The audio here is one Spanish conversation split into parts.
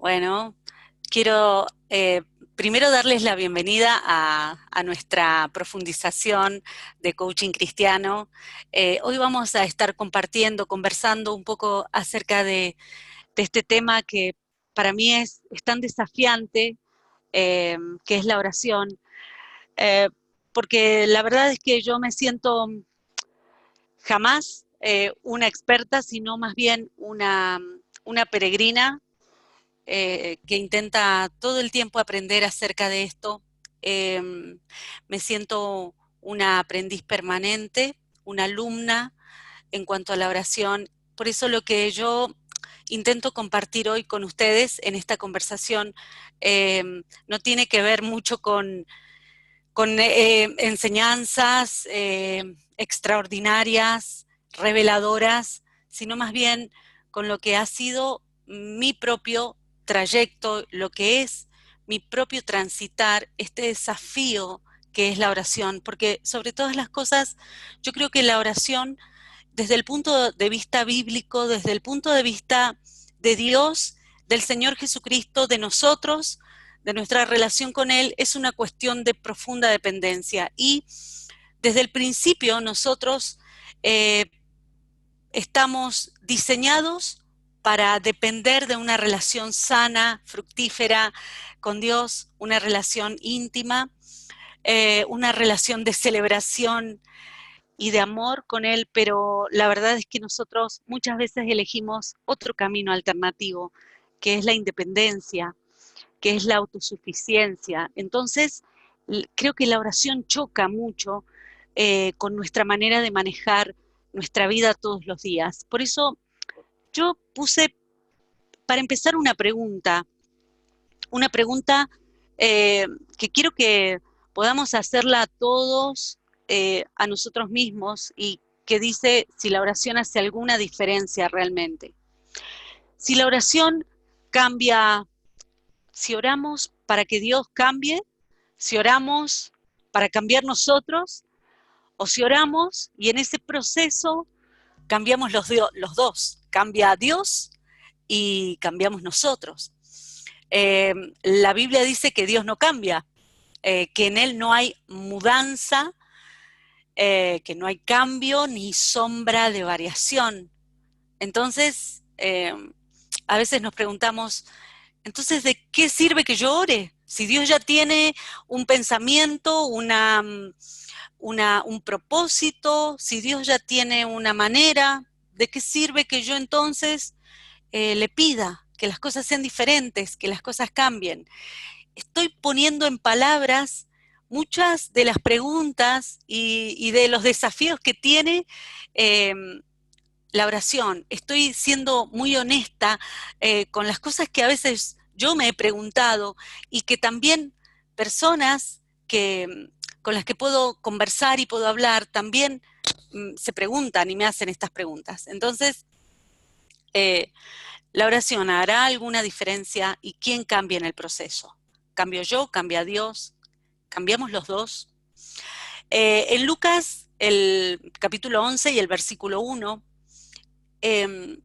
Bueno, quiero primero darles la bienvenida a nuestra profundización de coaching cristiano. Hoy vamos a estar compartiendo, conversando un poco acerca de este tema que para mí es tan desafiante, que es la oración, eh, porque la verdad es que yo me siento jamás una experta, sino más bien una peregrina que intenta todo el tiempo aprender acerca de esto. Eh, Me siento una aprendiz permanente, una alumna en cuanto a la oración. Por eso lo que yo intento compartir hoy con ustedes en esta conversación eh, no tiene que ver mucho con enseñanzas extraordinarias, reveladoras, sino más bien con lo que ha sido mi propio trayecto, lo que es mi propio transitar, este desafío que es la oración, porque sobre todas las cosas, yo creo que la oración, desde el punto de vista bíblico, desde el punto de vista de Dios, del Señor Jesucristo, de nosotros, de nuestra relación con Él, es una cuestión de profunda dependencia. Y desde el principio nosotros eh, estamos diseñados para depender de una relación sana, fructífera con Dios, una relación íntima, una relación de celebración y de amor con Él, pero la verdad es que nosotros muchas veces elegimos otro camino alternativo, que es la independencia, que es la autosuficiencia. Entonces, creo que la oración choca mucho con nuestra manera de manejar nuestra vida todos los días. Por eso yo puse, para empezar, una pregunta eh, que quiero que podamos hacerla a todos, a nosotros mismos, y que dice si la oración hace alguna diferencia realmente. Si la oración cambia, si oramos para que Dios cambie, si oramos para cambiar nosotros, o si oramos y en ese proceso cambiamos los dos, cambia Dios y cambiamos nosotros. Eh, la Biblia dice que Dios no cambia, que en Él no hay mudanza, que no hay cambio ni sombra de variación. Entonces, a veces nos preguntamos, entonces, ¿de qué sirve que yo ore? Si Dios ya tiene un pensamiento, un propósito, si Dios ya tiene una manera, ¿de qué sirve que yo entonces le pida que las cosas sean diferentes, que las cosas cambien? Estoy poniendo en palabras muchas de las preguntas y de los desafíos que tiene eh, la oración. Estoy siendo muy honesta con las cosas que a veces yo me he preguntado y que también personas con las que puedo conversar y puedo hablar también se preguntan y me hacen estas preguntas. Entonces, eh, ¿la oración hará alguna diferencia y quién cambia en el proceso? ¿Cambio yo? ¿Cambia Dios? ¿Cambiamos los dos? En Lucas, el capítulo 11 y el versículo 1,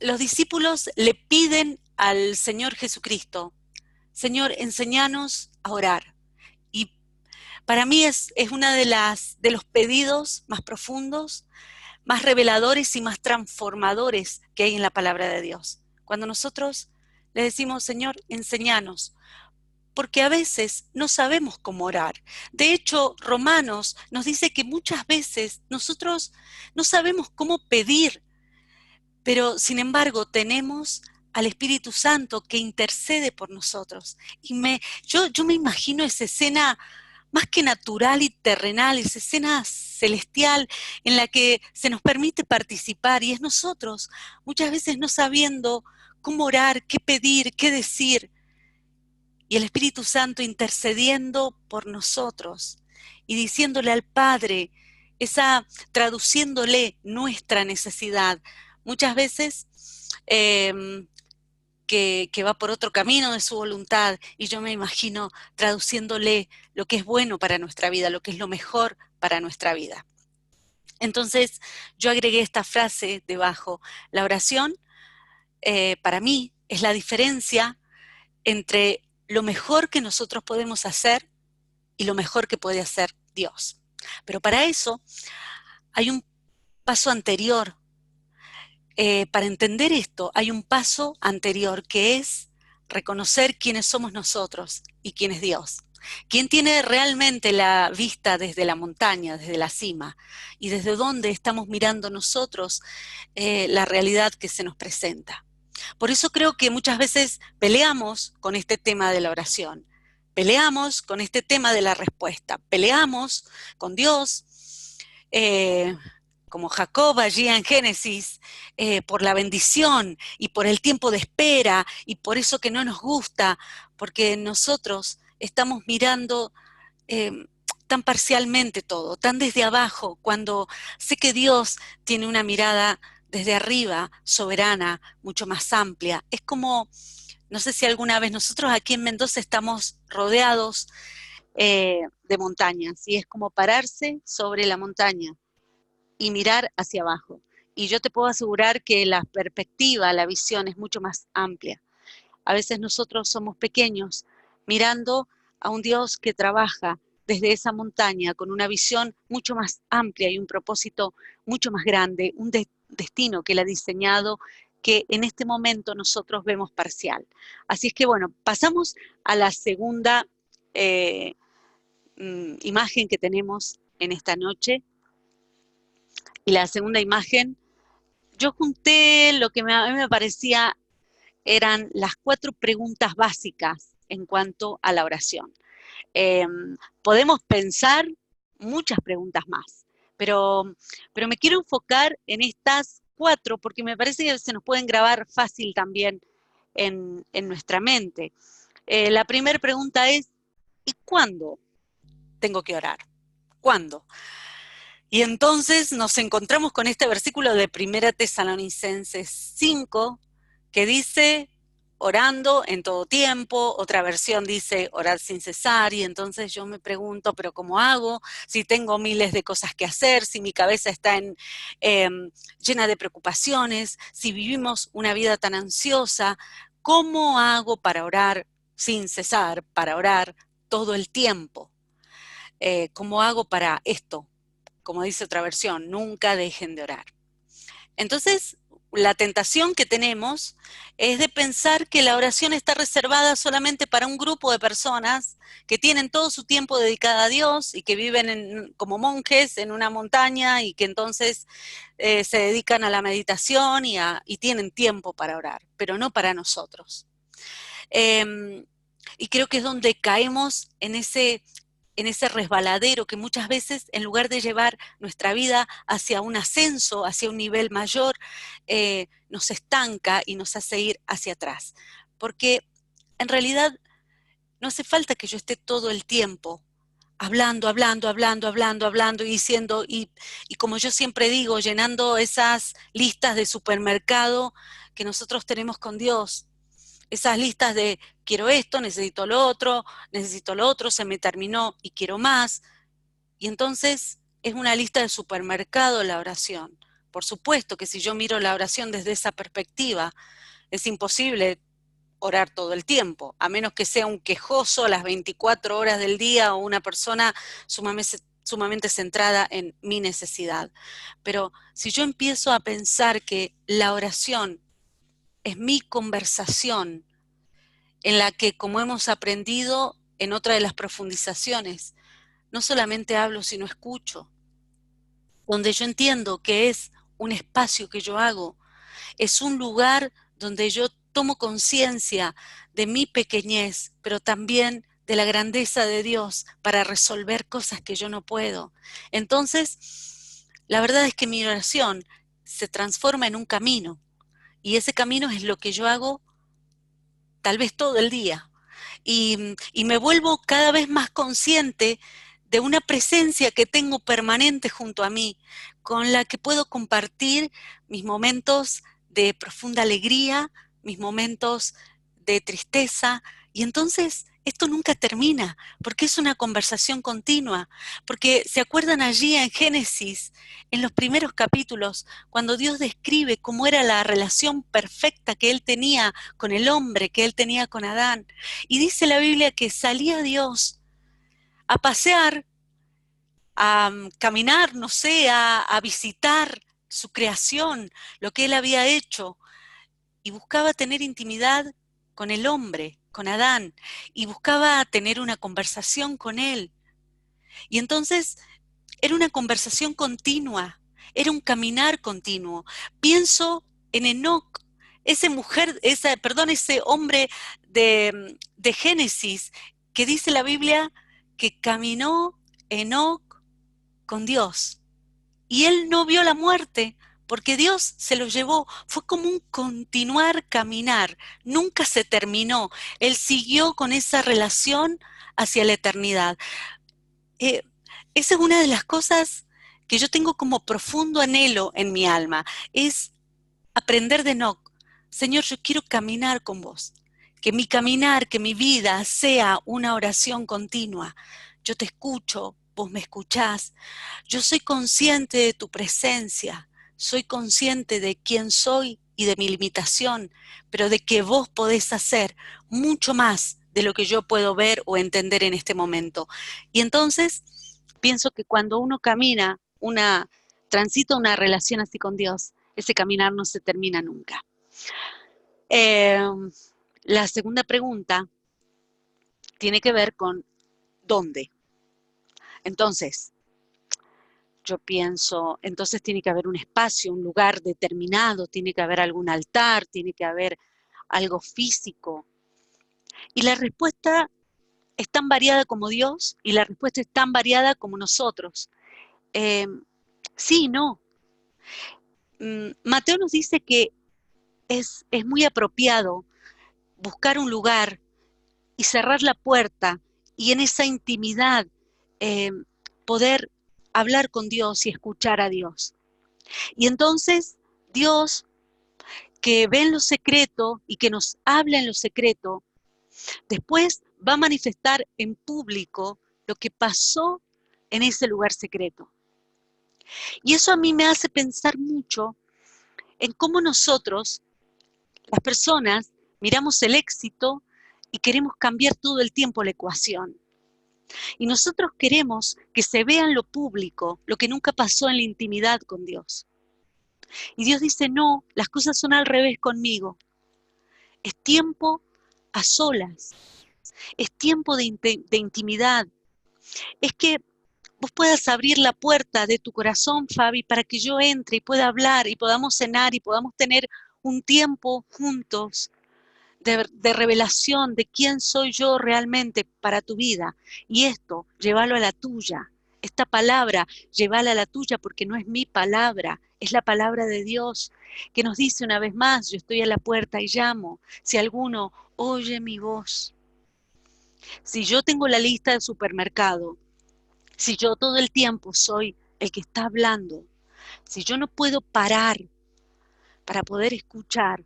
los discípulos le piden al Señor Jesucristo, Señor, enséñanos a orar. Y para mí es una de los pedidos más profundos, más reveladores y más transformadores que hay en la palabra de Dios. Cuando nosotros le decimos, Señor, enséñanos, porque a veces no sabemos cómo orar. De hecho, Romanos nos dice que muchas veces nosotros no sabemos cómo pedir, pero sin embargo tenemos al Espíritu Santo que intercede por nosotros. Yo me imagino esa escena más que natural y terrenal, esa escena celestial en la que se nos permite participar y es nosotros, muchas veces no sabiendo cómo orar, qué pedir, qué decir, y el Espíritu Santo intercediendo por nosotros y diciéndole al Padre, traduciéndole nuestra necesidad. Muchas veces que va por otro camino de su voluntad y yo me imagino traduciéndole lo que es bueno para nuestra vida, lo que es lo mejor para nuestra vida. Entonces yo agregué esta frase debajo: la oración para mí es la diferencia entre lo mejor que nosotros podemos hacer y lo mejor que puede hacer Dios. Pero para eso hay un paso anterior. Para entender esto, hay un paso anterior que es reconocer quiénes somos nosotros y quién es Dios. Quién tiene realmente la vista desde la montaña, desde la cima, y desde dónde estamos mirando nosotros la realidad que se nos presenta. Por eso creo que muchas veces peleamos con este tema de la oración, peleamos con este tema de la respuesta, peleamos con Dios, eh, como Jacob allí en Génesis, por la bendición y por el tiempo de espera y por eso que no nos gusta, porque nosotros estamos mirando eh, tan parcialmente todo, tan desde abajo, cuando sé que Dios tiene una mirada desde arriba, soberana, mucho más amplia. Es como, no sé si alguna vez nosotros aquí en Mendoza estamos rodeados de montañas y es como pararse sobre la montaña y mirar hacia abajo. Y yo te puedo asegurar que la perspectiva, la visión es mucho más amplia. A veces nosotros somos pequeños mirando a un Dios que trabaja desde esa montaña con una visión mucho más amplia y un propósito mucho más grande, un destino que Él ha diseñado que en este momento nosotros vemos parcial. Así es que bueno, pasamos a la segunda imagen que tenemos en esta noche. Y la segunda imagen, yo junté lo que a mí me parecía eran las 4 preguntas básicas en cuanto a la oración. Eh, Podemos pensar muchas preguntas más, pero me quiero enfocar en estas 4 porque me parece que se nos pueden grabar fácil también en nuestra mente. La primera pregunta es, ¿y cuándo tengo que orar? ¿Cuándo? Y entonces nos encontramos con este versículo de 1 Tesalonicenses 5, que dice, orando en todo tiempo, otra versión dice, orar sin cesar, y entonces yo me pregunto, ¿pero cómo hago? Si tengo miles de cosas que hacer, si mi cabeza está llena de preocupaciones, si vivimos una vida tan ansiosa, ¿cómo hago para orar sin cesar, para orar todo el tiempo? ¿Cómo hago para esto? Como dice otra versión, nunca dejen de orar. Entonces, la tentación que tenemos es de pensar que la oración está reservada solamente para un grupo de personas que tienen todo su tiempo dedicado a Dios y que viven como monjes en una montaña y que entonces se dedican a la meditación y tienen tiempo para orar, pero no para nosotros. Y creo que es donde caemos en ese resbaladero que muchas veces, en lugar de llevar nuestra vida hacia un ascenso, hacia un nivel mayor, nos estanca y nos hace ir hacia atrás. Porque en realidad no hace falta que yo esté todo el tiempo hablando y diciendo, y como yo siempre digo, llenando esas listas de supermercado que nosotros tenemos con Dios, esas listas de quiero esto, necesito lo otro, se me terminó y quiero más. Y entonces es una lista de supermercado la oración. Por supuesto que si yo miro la oración desde esa perspectiva, es imposible orar todo el tiempo, a menos que sea un quejoso las 24 horas del día o una persona sumamente centrada en mi necesidad. Pero si yo empiezo a pensar que la oración es mi conversación, en la que, como hemos aprendido en otra de las profundizaciones, no solamente hablo, sino escucho, donde yo entiendo que es un espacio que yo hago, es un lugar donde yo tomo conciencia de mi pequeñez, pero también de la grandeza de Dios para resolver cosas que yo no puedo. Entonces, la verdad es que mi oración se transforma en un camino, y ese camino es lo que yo hago tal vez todo el día. Y me vuelvo cada vez más consciente de una presencia que tengo permanente junto a mí, con la que puedo compartir mis momentos de profunda alegría, mis momentos de tristeza, Y entonces esto nunca termina, porque es una conversación continua, porque se acuerdan allí en Génesis, en los primeros capítulos, cuando Dios describe cómo era la relación perfecta que Él tenía con el hombre, que Él tenía con Adán. Y dice la Biblia que salía Dios a pasear, a caminar, no sé, a visitar su creación, lo que Él había hecho, y buscaba tener intimidad con el hombre, con Adán, y buscaba tener una conversación con él. Y entonces era una conversación continua, era un caminar continuo. Pienso en Enoc, ese hombre de Génesis, que dice la Biblia que caminó Enoc con Dios. Y él no vio la muerte, porque Dios se lo llevó. Fue como un continuar caminar, nunca se terminó. Él siguió con esa relación hacia la eternidad. Eh, Esa es una de las cosas que yo tengo como profundo anhelo en mi alma, es aprender de Enoc. Señor, yo quiero caminar con vos, que mi caminar, que mi vida sea una oración continua. Yo te escucho, vos me escuchás, yo soy consciente de tu presencia, soy consciente de quién soy y de mi limitación, pero de que vos podés hacer mucho más de lo que yo puedo ver o entender en este momento. Y entonces pienso que cuando uno camina, transita una relación así con Dios, ese caminar no se termina nunca. Eh, la segunda pregunta tiene que ver con ¿dónde? Entonces, yo pienso, entonces tiene que haber un espacio, un lugar determinado, tiene que haber algún altar, tiene que haber algo físico. Y la respuesta es tan variada como Dios y la respuesta es tan variada como nosotros. Eh, sí, no. Mateo nos dice que es muy apropiado buscar un lugar y cerrar la puerta y en esa intimidad eh, poder hablar con Dios y escuchar a Dios. Y entonces Dios, que ve en lo secreto y que nos habla en lo secreto, después va a manifestar en público lo que pasó en ese lugar secreto. Y eso a mí me hace pensar mucho en cómo nosotros, las personas, miramos el éxito y queremos cambiar todo el tiempo la ecuación. Y nosotros queremos que se vea en lo público lo que nunca pasó en la intimidad con Dios. Y Dios dice, no, las cosas son al revés conmigo. Es tiempo a solas, es tiempo de intimidad. Es que vos puedas abrir la puerta de tu corazón, Fabi, para que yo entre y pueda hablar y podamos cenar y podamos tener un tiempo juntos de revelación de quién soy yo realmente para tu vida. Y esto, llévalo a la tuya. Esta palabra, llévala a la tuya porque no es mi palabra, es la palabra de Dios que nos dice una vez más, yo estoy a la puerta y llamo. Si alguno oye mi voz, si yo tengo la lista del supermercado, si yo todo el tiempo soy el que está hablando, si yo no puedo parar para poder escuchar,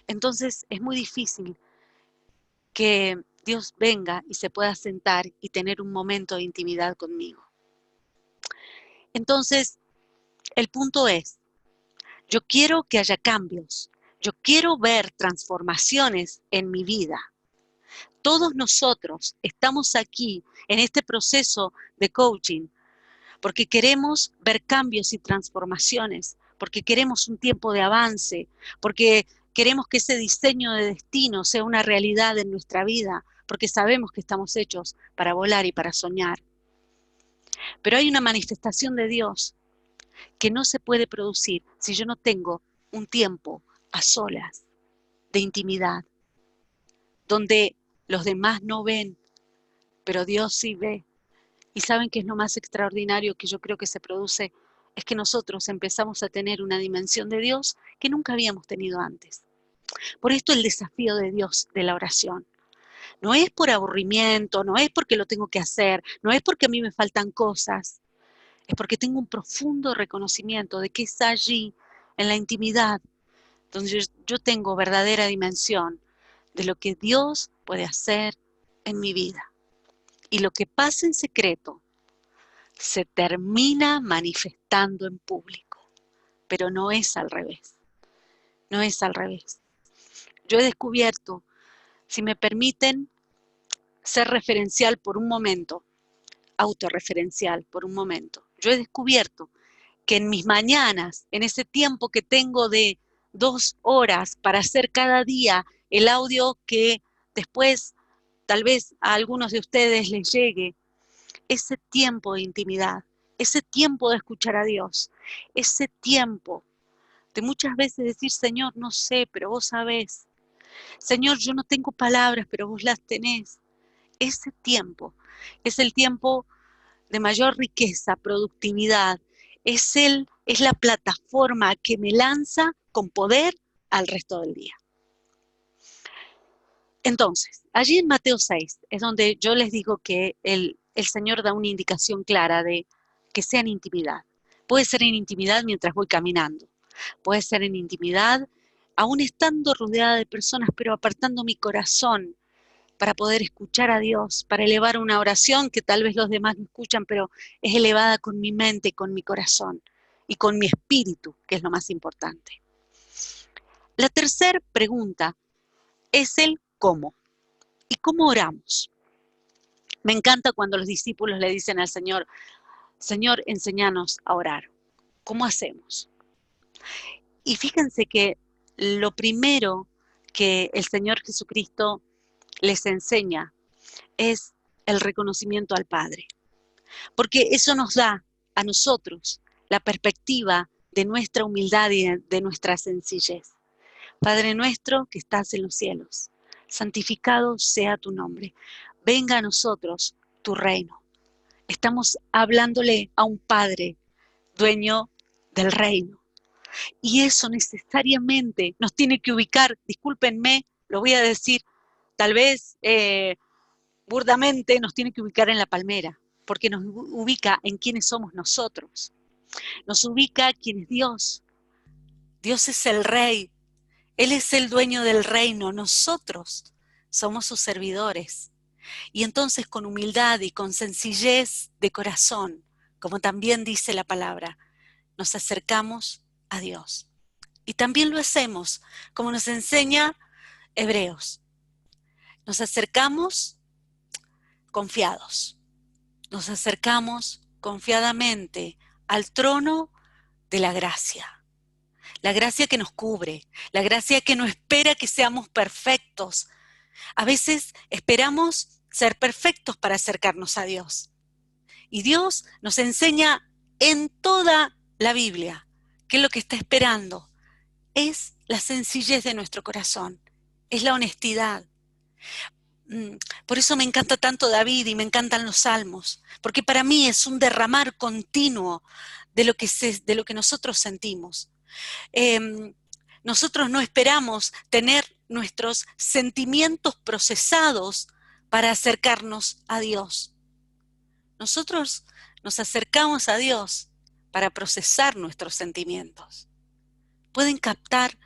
entonces es muy difícil que Dios venga y se pueda sentar y tener un momento de intimidad conmigo. Entonces, el punto es, yo quiero que haya cambios, yo quiero ver transformaciones en mi vida. Todos nosotros estamos aquí en este proceso de coaching porque queremos ver cambios y transformaciones, porque queremos un tiempo de avance, porque queremos que ese diseño de destino sea una realidad en nuestra vida, porque sabemos que estamos hechos para volar y para soñar. Pero hay una manifestación de Dios que no se puede producir si yo no tengo un tiempo a solas de intimidad, donde los demás no ven, pero Dios sí ve. Y saben que es lo más extraordinario que yo creo que se produce, es que nosotros empezamos a tener una dimensión de Dios que nunca habíamos tenido antes. Por esto el desafío de Dios de la oración. No es por aburrimiento, no es porque lo tengo que hacer, no es porque a mí me faltan cosas, es porque tengo un profundo reconocimiento de que es allí, en la intimidad, donde yo tengo verdadera dimensión de lo que Dios puede hacer en mi vida. Y lo que pasa en secreto se termina manifestando en público, pero no es al revés, no es al revés. Yo he descubierto, si me permiten ser referencial por un momento, autorreferencial por un momento, yo he descubierto que en mis mañanas, en ese tiempo que tengo de 2 horas para hacer cada día el audio que después tal vez a algunos de ustedes les llegue, ese tiempo de intimidad, ese tiempo de escuchar a Dios, ese tiempo de muchas veces decir, Señor, no sé, pero vos sabés. Señor, yo no tengo palabras, pero vos las tenés. Ese tiempo es el tiempo de mayor riqueza, productividad. Es la plataforma que me lanza con poder al resto del día. Entonces, allí en Mateo 6 es donde yo les digo que el Señor da una indicación clara de que sea en intimidad. Puede ser en intimidad mientras voy caminando, puede ser en intimidad aún estando rodeada de personas, pero apartando mi corazón para poder escuchar a Dios, para elevar una oración que tal vez los demás no escuchan, pero es elevada con mi mente, con mi corazón y con mi espíritu, que es lo más importante. La tercera pregunta es el cómo. ¿Y cómo oramos? Me encanta cuando los discípulos le dicen al Señor, Señor, enséñanos a orar. ¿Cómo hacemos? Y fíjense que lo primero que el Señor Jesucristo les enseña es el reconocimiento al Padre, porque eso nos da a nosotros la perspectiva de nuestra humildad y de nuestra sencillez. Padre nuestro que estás en los cielos, santificado sea tu nombre. Venga a nosotros tu reino. Estamos hablándole a un Padre, dueño del reino. Y eso necesariamente nos tiene que ubicar, discúlpenme, lo voy a decir, tal vez burdamente, nos tiene que ubicar en la palmera, porque nos ubica en quiénes somos nosotros. Nos ubica quién es Dios. Dios es el Rey. Él es el dueño del reino. Nosotros somos sus servidores. Y entonces con humildad y con sencillez de corazón, como también dice la palabra, nos acercamos a Dios. Y también lo hacemos, como nos enseña Hebreos. Nos acercamos confiados. Nos acercamos confiadamente al trono de la gracia. La gracia que nos cubre, la gracia que no espera que seamos perfectos. A veces esperamos ser perfectos para acercarnos a Dios. Y Dios nos enseña en toda la Biblia que lo que está esperando es la sencillez de nuestro corazón, es la honestidad. Por eso me encanta tanto David y me encantan los salmos, porque para mí es un derramar continuo de lo que nosotros sentimos. Nosotros no esperamos tener nuestros sentimientos procesados para acercarnos a Dios. Nosotros nos acercamos a Dios para procesar nuestros sentimientos. ¿Pueden captar?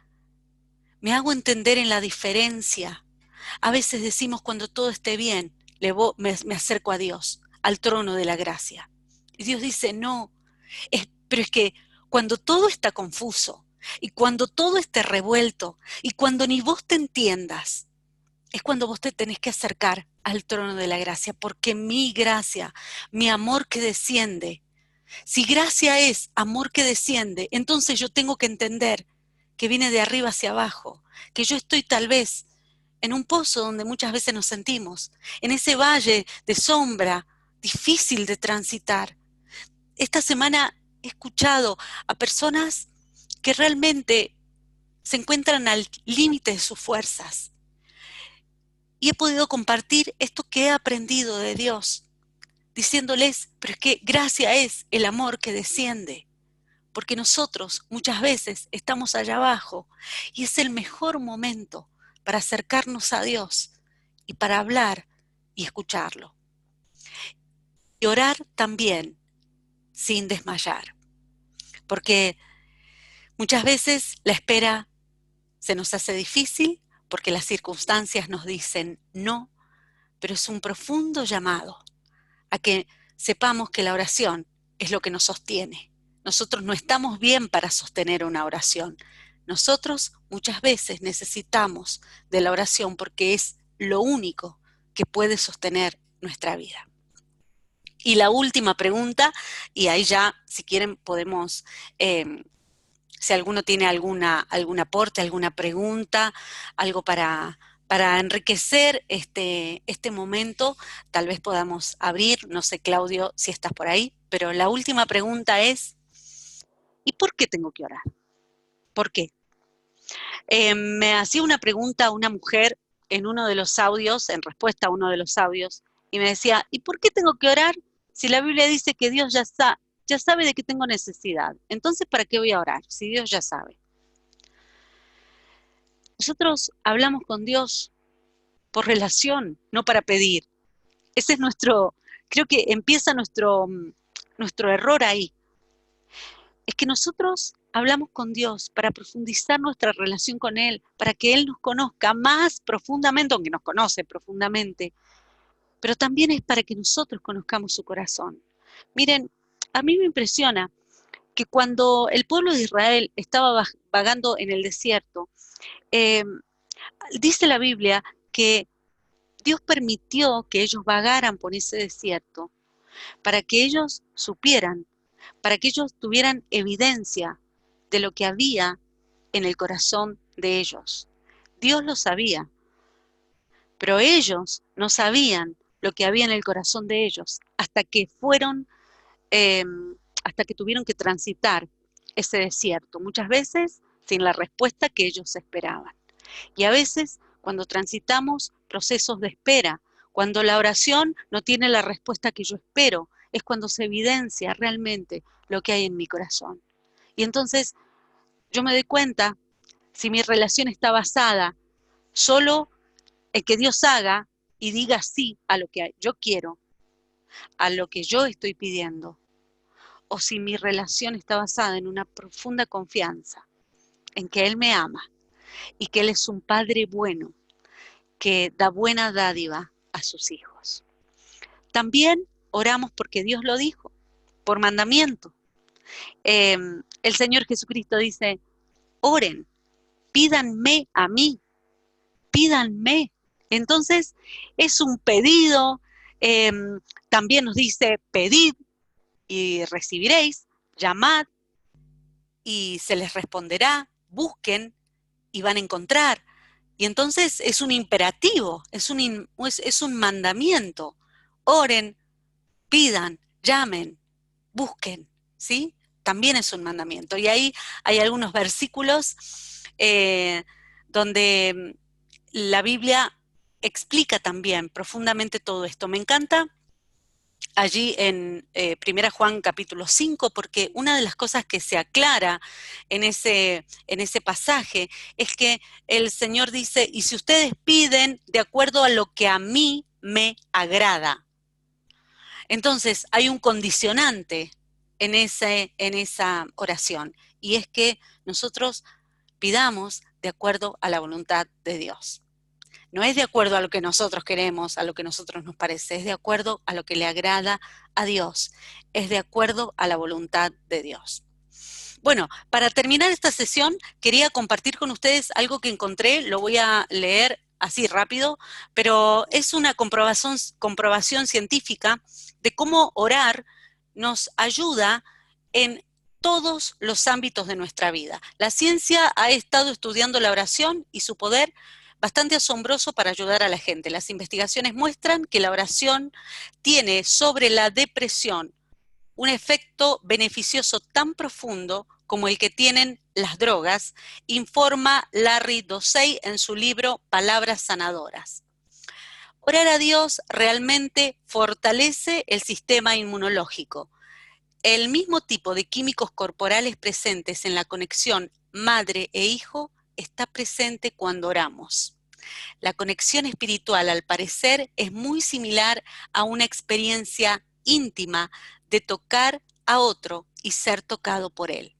Me hago entender en la diferencia. A veces decimos cuando todo esté bien, me acerco a Dios, al trono de la gracia. Y Dios dice, no, pero es que cuando todo está confuso y cuando todo esté revuelto y cuando ni vos te entiendas, es cuando vos te tenés que acercar al trono de la gracia, porque mi gracia, mi amor que desciende, si gracia es amor que desciende, entonces yo tengo que entender que viene de arriba hacia abajo, que yo estoy tal vez en un pozo donde muchas veces nos sentimos, en ese valle de sombra difícil de transitar. Esta semana he escuchado a personas que realmente se encuentran al límite de sus fuerzas y he podido compartir esto que he aprendido de Dios, diciéndoles, pero es que gracia es el amor que desciende, porque nosotros muchas veces estamos allá abajo y es el mejor momento para acercarnos a Dios y para hablar y escucharlo. Y orar también sin desmayar, porque muchas veces la espera se nos hace difícil porque las circunstancias nos dicen no, pero es un profundo llamado a que sepamos que la oración es lo que nos sostiene. Nosotros no estamos bien para sostener una oración. Nosotros muchas veces necesitamos de la oración porque es lo único que puede sostener nuestra vida. Y la última pregunta, y ahí ya, si quieren, podemos, si alguno tiene algún aporte, alguna pregunta, algo para enriquecer este momento, tal vez podamos abrir. No sé, Claudio, si estás por ahí, pero la última pregunta es, ¿y por qué tengo que orar? ¿Por qué? Me hacía una pregunta una mujer en uno de los audios, en respuesta a uno de los audios, y me decía, ¿y por qué tengo que orar si la Biblia dice que Dios ya sabe de que tengo necesidad? Entonces, ¿para qué voy a orar si Dios ya sabe? Nosotros hablamos con Dios por relación, no para pedir. Ese es creo que empieza nuestro error ahí. Es que nosotros hablamos con Dios para profundizar nuestra relación con Él, para que Él nos conozca más profundamente, aunque nos conoce profundamente, pero también es para que nosotros conozcamos su corazón. Miren, a mí me impresiona que cuando el pueblo de Israel estaba vagando en el desierto, dice la Biblia que Dios permitió que ellos vagaran por ese desierto para que ellos supieran, para que ellos tuvieran evidencia de lo que había en el corazón de ellos. Dios lo sabía, pero ellos no sabían lo que había en el corazón de ellos hasta que hasta que tuvieron que transitar ese desierto, muchas veces sin la respuesta que ellos esperaban. Y a veces, cuando transitamos procesos de espera, cuando la oración no tiene la respuesta que yo espero, es cuando se evidencia realmente lo que hay en mi corazón. Y entonces yo me doy cuenta si mi relación está basada solo en que Dios haga y diga sí a lo que yo quiero, a lo que yo estoy pidiendo, o si mi relación está basada en una profunda confianza en que Él me ama y que Él es un Padre bueno, que da buena dádiva a sus hijos. También oramos porque Dios lo dijo, por mandamiento. El Señor Jesucristo dice, oren, pídanme a mí, pídanme. Entonces es un pedido. También nos dice, pedid y recibiréis, llamad y se les responderá, busquen y van a encontrar. Y entonces es un imperativo, es un mandamiento. Oren, pidan, llamen, busquen, ¿sí? También es un mandamiento. Y ahí hay algunos versículos donde la Biblia explica también profundamente todo esto. Me encanta allí en 1 Juan capítulo 5, porque una de las cosas que se aclara en ese pasaje es que el Señor dice, y si ustedes piden de acuerdo a lo que a mí me agrada. Entonces hay un condicionante en esa oración, y es que nosotros pidamos de acuerdo a la voluntad de Dios. No es de acuerdo a lo que nosotros queremos, a lo que a nosotros nos parece, es de acuerdo a lo que le agrada a Dios, es de acuerdo a la voluntad de Dios. Bueno, para terminar esta sesión, quería compartir con ustedes algo que encontré, lo voy a leer así rápido, pero es una comprobación científica de cómo orar nos ayuda en todos los ámbitos de nuestra vida. La ciencia ha estado estudiando la oración y su poder bastante asombroso para ayudar a la gente. Las investigaciones muestran que la oración tiene sobre la depresión un efecto beneficioso tan profundo como el que tienen las drogas, informa Larry Dossey en su libro Palabras Sanadoras. Orar a Dios realmente fortalece el sistema inmunológico. El mismo tipo de químicos corporales presentes en la conexión madre e hijo está presente cuando oramos. La conexión espiritual, al parecer, es muy similar a una experiencia íntima de tocar a otro y ser tocado por él.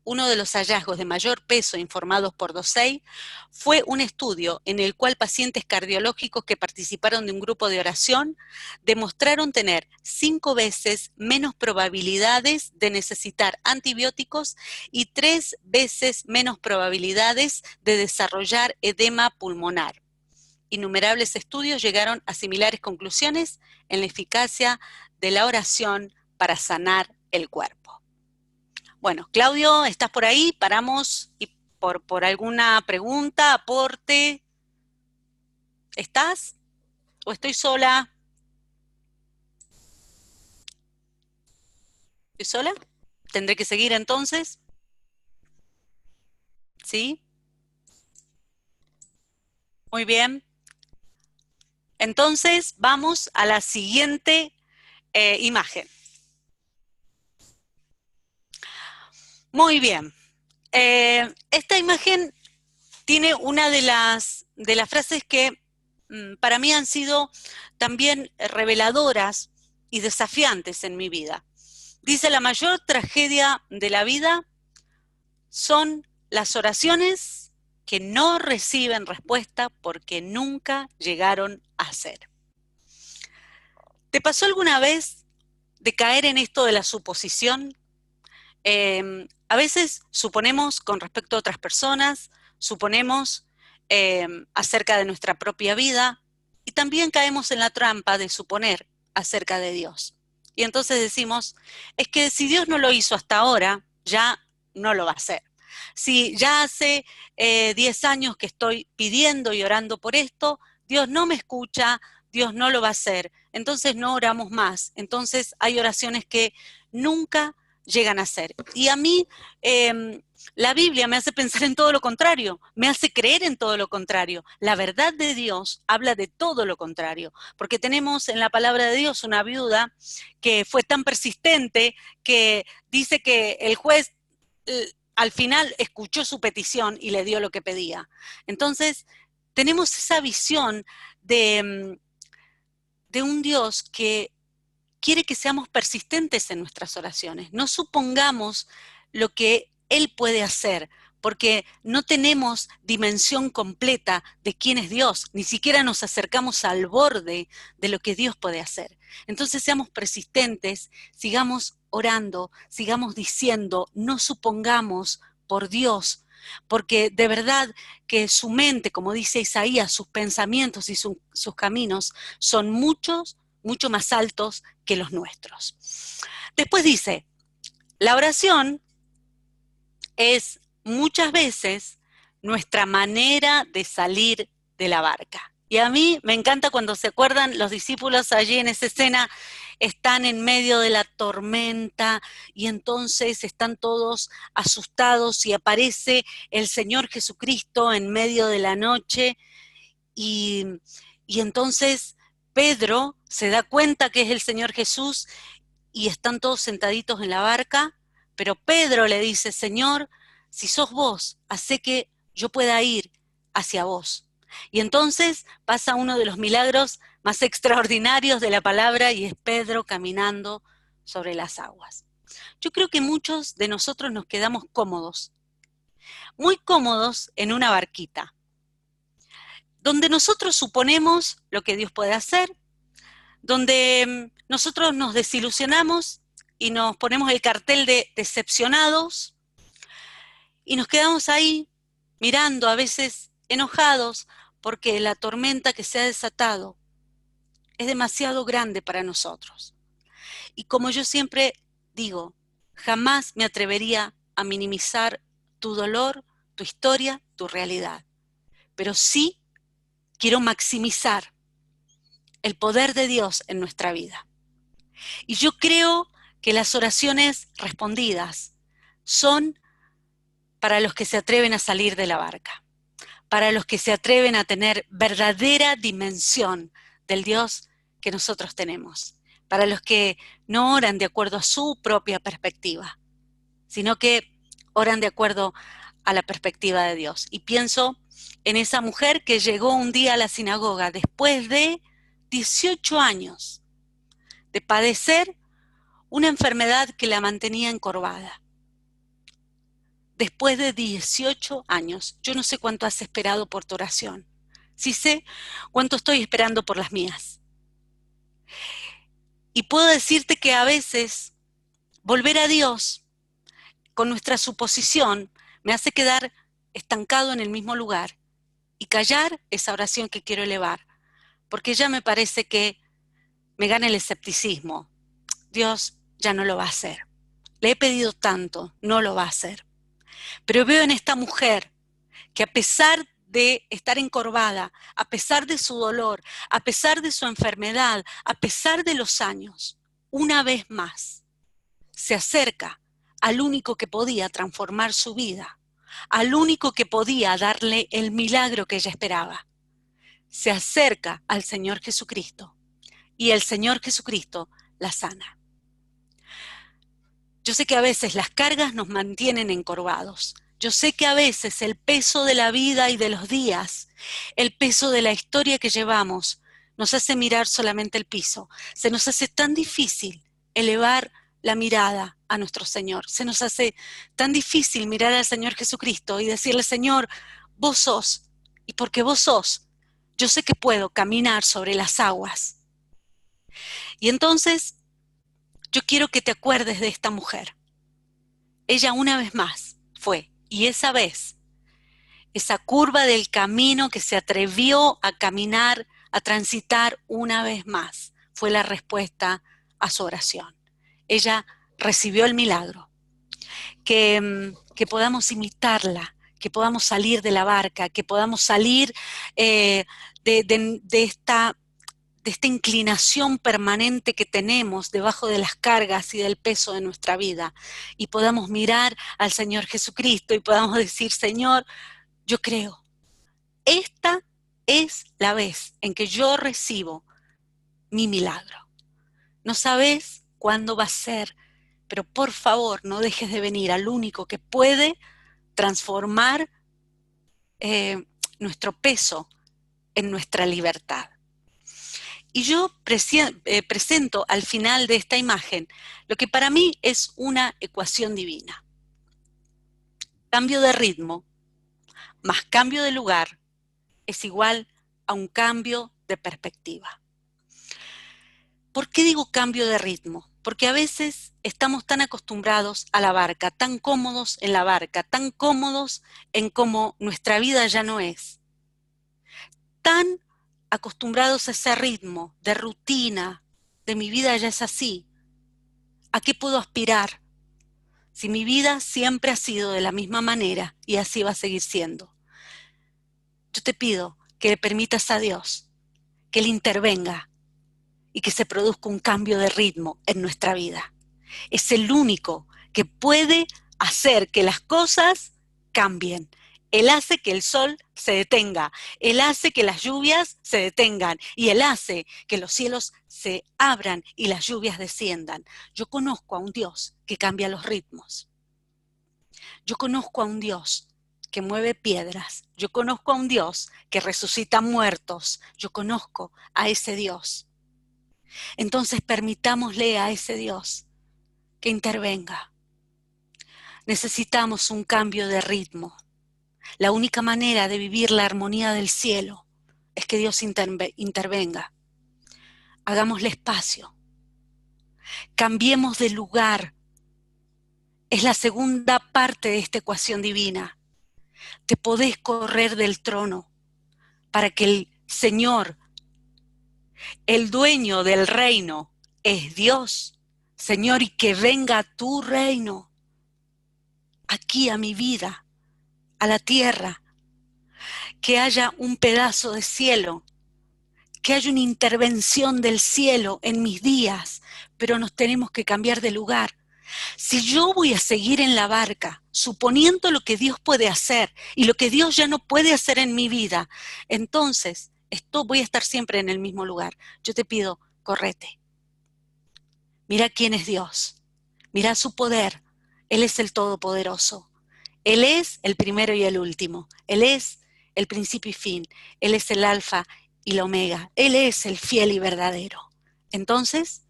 uno de los hallazgos de mayor peso informados por Dosey fue un estudio en el cual pacientes cardiológicos que participaron de un grupo de oración demostraron tener 5 veces menos probabilidades de necesitar antibióticos y 3 veces menos probabilidades de desarrollar edema pulmonar. Innumerables estudios llegaron a similares conclusiones en la eficacia de la oración para sanar el cuerpo. Bueno, Claudio, ¿estás por ahí? Paramos y por alguna pregunta, aporte. ¿Estás? ¿O estoy sola? ¿Estoy sola? ¿Tendré que seguir entonces? ¿Sí? Muy bien. Entonces, vamos a la siguiente imagen. Muy bien. Esta imagen tiene una de las frases que para mí han sido también reveladoras y desafiantes en mi vida. Dice, la mayor tragedia de la vida son las oraciones que no reciben respuesta porque nunca llegaron a ser. ¿Te pasó alguna vez de caer en esto de la suposición? A veces suponemos con respecto a otras personas, suponemos acerca de nuestra propia vida y también caemos en la trampa de suponer acerca de Dios. Y entonces decimos, es que si Dios no lo hizo hasta ahora, ya no lo va a hacer. Si ya hace 10 años que estoy pidiendo y orando por esto, Dios no me escucha, Dios no lo va a hacer, entonces no oramos más. Entonces hay oraciones que nunca llegan a ser. Y a mí la Biblia me hace pensar en todo lo contrario, me hace creer en todo lo contrario. La verdad de Dios habla de todo lo contrario, porque tenemos en la palabra de Dios una viuda que fue tan persistente que dice que el juez al final escuchó su petición y le dio lo que pedía. Entonces, tenemos esa visión de un Dios que quiere que seamos persistentes en nuestras oraciones. No supongamos lo que Él puede hacer, porque no tenemos dimensión completa de quién es Dios, ni siquiera nos acercamos al borde de lo que Dios puede hacer. Entonces seamos persistentes, sigamos orando, sigamos diciendo, no supongamos por Dios, porque de verdad que su mente, como dice Isaías, sus pensamientos y sus caminos son mucho más altos que los nuestros. Después dice, la oración es muchas veces nuestra manera de salir de la barca. Y a mí me encanta cuando se acuerdan los discípulos allí en esa escena, están en medio de la tormenta y entonces están todos asustados y aparece el Señor Jesucristo en medio de la noche y entonces Pedro se da cuenta que es el Señor Jesús y están todos sentaditos en la barca, pero Pedro le dice, Señor, si sos vos, hacé que yo pueda ir hacia vos. Y entonces pasa uno de los milagros más extraordinarios de la palabra y es Pedro caminando sobre las aguas. Yo creo que muchos de nosotros nos quedamos cómodos, muy cómodos en una barquita, donde nosotros suponemos lo que Dios puede hacer, donde nosotros nos desilusionamos y nos ponemos el cartel de decepcionados y nos quedamos ahí mirando, a veces enojados, porque la tormenta que se ha desatado es demasiado grande para nosotros. Y como yo siempre digo, jamás me atrevería a minimizar tu dolor, tu historia, tu realidad, pero sí quiero maximizar el poder de Dios en nuestra vida. Y yo creo que las oraciones respondidas son para los que se atreven a salir de la barca, para los que se atreven a tener verdadera dimensión del Dios que nosotros tenemos, para los que no oran de acuerdo a su propia perspectiva, sino que oran de acuerdo a la perspectiva de Dios. Y pienso en esa mujer que llegó un día a la sinagoga después de 18 años de padecer una enfermedad que la mantenía encorvada. después de 18 años. Yo no sé cuánto has esperado por tu oración. Sí sé cuánto estoy esperando por las mías. Y puedo decirte que a veces volver a Dios con nuestra suposición me hace quedar estancado en el mismo lugar y callar esa oración que quiero elevar, porque ya me parece que me gana el escepticismo. Dios ya no lo va a hacer. Le he pedido tanto, no lo va a hacer. Pero veo en esta mujer que a pesar de estar encorvada, a pesar de su dolor, a pesar de su enfermedad, a pesar de los años, una vez más se acerca al único que podía transformar su vida, al único que podía darle el milagro que ella esperaba. Se acerca al Señor Jesucristo y el Señor Jesucristo la sana. Yo sé que a veces las cargas nos mantienen encorvados. Yo sé que a veces el peso de la vida y de los días, el peso de la historia que llevamos, nos hace mirar solamente el piso. Se nos hace tan difícil elevar la mirada a nuestro Señor. Se nos hace tan difícil mirar al Señor Jesucristo y decirle, Señor, vos sos, y porque vos sos, yo sé que puedo caminar sobre las aguas. Y entonces, yo quiero que te acuerdes de esta mujer. Ella una vez más fue, y esa vez, esa curva del camino que se atrevió a caminar, a transitar una vez más, fue la respuesta a su oración. Ella recibió el milagro. Que podamos imitarla, que podamos salir de la barca, que podamos salir de esta inclinación permanente que tenemos debajo de las cargas y del peso de nuestra vida, y podamos mirar al Señor Jesucristo y podamos decir, Señor, yo creo, esta es la vez en que yo recibo mi milagro. No sabes cuándo va a ser, pero por favor no dejes de venir al único que puede transformar nuestro peso en nuestra libertad. Y yo presento al final de esta imagen lo que para mí es una ecuación divina. Cambio de ritmo más cambio de lugar es igual a un cambio de perspectiva. ¿Por qué digo cambio de ritmo? Porque a veces estamos tan acostumbrados a la barca, tan cómodos en la barca, tan cómodos en cómo nuestra vida ya no es, tan acostumbrados a ese ritmo de rutina, de mi vida ya es así. ¿A qué puedo aspirar si mi vida siempre ha sido de la misma manera y así va a seguir siendo? Yo te pido que le permitas a Dios que Él intervenga y que se produzca un cambio de ritmo en nuestra vida. Es el único que puede hacer que las cosas cambien. Él hace que el sol se detenga, Él hace que las lluvias se detengan y Él hace que los cielos se abran y las lluvias desciendan. Yo conozco a un Dios que cambia los ritmos. Yo conozco a un Dios que mueve piedras. Yo conozco a un Dios que resucita muertos. Yo conozco a ese Dios. Entonces permitámosle a ese Dios que intervenga. Necesitamos un cambio de ritmo. La única manera de vivir la armonía del cielo es que Dios intervenga. Hagámosle espacio. Cambiemos de lugar. Es la segunda parte de esta ecuación divina. Te podés correr del trono para que el Señor, el dueño del reino, es Dios. Señor, y que venga tu reino aquí a mi vida, a la tierra, que haya un pedazo de cielo, que haya una intervención del cielo en mis días, pero nos tenemos que cambiar de lugar. Si yo voy a seguir en la barca, suponiendo lo que Dios puede hacer y lo que Dios ya no puede hacer en mi vida, entonces voy a estar siempre en el mismo lugar. Yo te pido, correte. Mira quién es Dios. Mira su poder. Él es el Todopoderoso. Él es el primero y el último. Él es el principio y fin. Él es el alfa y la omega. Él es el fiel y verdadero. Entonces,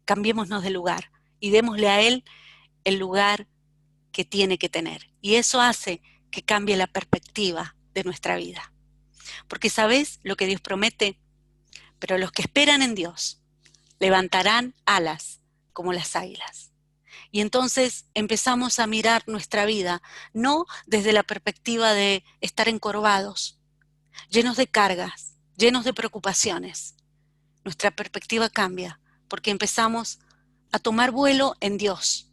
cambiémonos de lugar y démosle a Él el lugar que tiene que tener. Y eso hace que cambie la perspectiva de nuestra vida. Porque ¿sabes lo que Dios promete? Pero los que esperan en Dios levantarán alas como las águilas. Y entonces empezamos a mirar nuestra vida, no desde la perspectiva de estar encorvados, llenos de cargas, llenos de preocupaciones. Nuestra perspectiva cambia porque empezamos a tomar vuelo en Dios,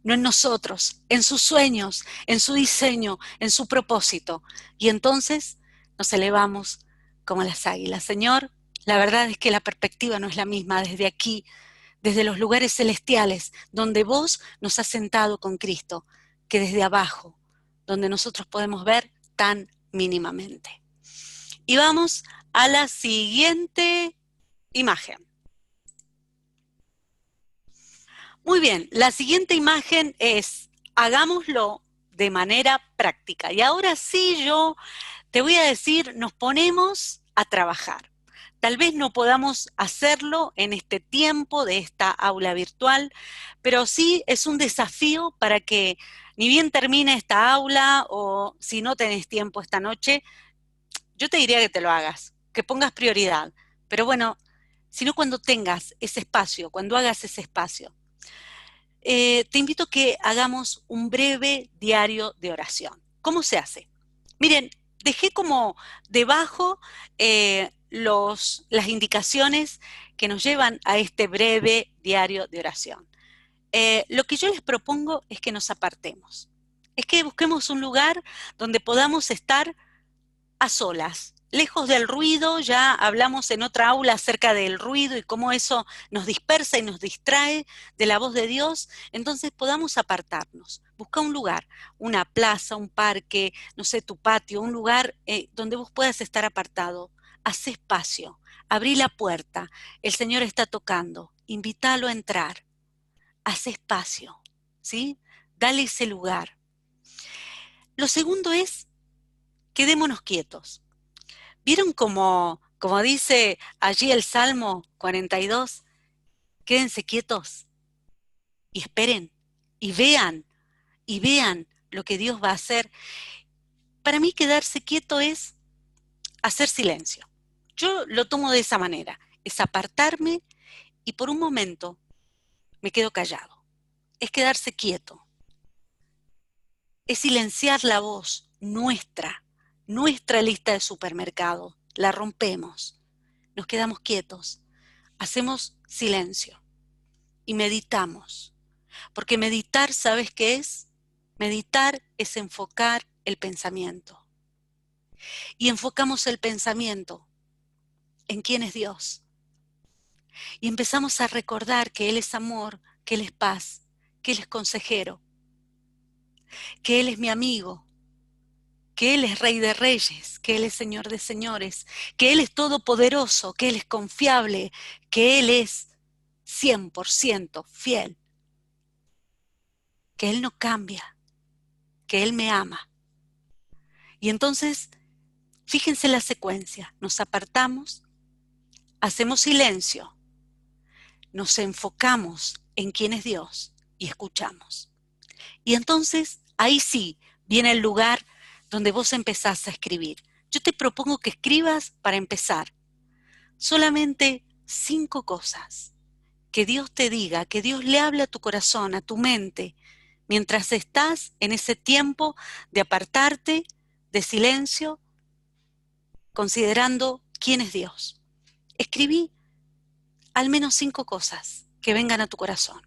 no en nosotros, en sus sueños, en su diseño, en su propósito. Y entonces nos elevamos como las águilas. Señor, la verdad es que la perspectiva no es la misma desde aquí, desde los lugares celestiales, donde vos nos has sentado con Cristo, que desde abajo, donde nosotros podemos ver tan mínimamente. Y vamos a la siguiente imagen. Muy bien, la siguiente imagen es, hagámoslo de manera práctica. Y ahora sí yo te voy a decir, nos ponemos a trabajar. Tal vez no podamos hacerlo en este tiempo de esta aula virtual, pero sí es un desafío para que ni bien termine esta aula o si no tenés tiempo esta noche, yo te diría que te lo hagas, que pongas prioridad. Pero bueno, sino cuando tengas ese espacio, cuando hagas ese espacio. Te invito a que hagamos un breve diario de oración. ¿Cómo se hace? Miren, dejé como debajo las indicaciones que nos llevan a este breve diario de oración. Lo que yo les propongo es que nos apartemos, es que busquemos un lugar donde podamos estar a solas, lejos del ruido. Ya hablamos en otra aula acerca del ruido y cómo eso nos dispersa y nos distrae de la voz de Dios. Entonces podamos apartarnos, busca un lugar, una plaza, un parque, no sé, tu patio, un lugar donde vos puedas estar apartado. Haz espacio, abrí la puerta, el Señor está tocando, invítalo a entrar, haz espacio, ¿sí? Dale ese lugar. Lo segundo es, quedémonos quietos. ¿Vieron como dice allí el Salmo 42? Quédense quietos y esperen y vean lo que Dios va a hacer. Para mí quedarse quieto es hacer silencio. Yo lo tomo de esa manera, es apartarme y por un momento me quedo callado. Es quedarse quieto, es silenciar la voz nuestra lista de supermercado. La rompemos, nos quedamos quietos, hacemos silencio y meditamos. Porque meditar, ¿sabes qué es? Meditar es enfocar el pensamiento. Y enfocamos el pensamiento en quién es Dios. Y empezamos a recordar que Él es amor, que Él es paz, que Él es consejero, que Él es mi amigo, que Él es Rey de Reyes, que Él es Señor de Señores, que Él es todopoderoso, que Él es confiable, que Él es 100% fiel, que Él no cambia, que Él me ama. Y entonces, fíjense la secuencia, nos apartamos, hacemos silencio, nos enfocamos en quién es Dios y escuchamos. Y entonces, ahí sí, viene el lugar donde vos empezás a escribir. Yo te propongo que escribas para empezar solamente 5 cosas, que Dios te diga, que Dios le hable a tu corazón, a tu mente, mientras estás en ese tiempo de apartarte, de silencio, considerando quién es Dios. Escribí al menos 5 cosas que vengan a tu corazón.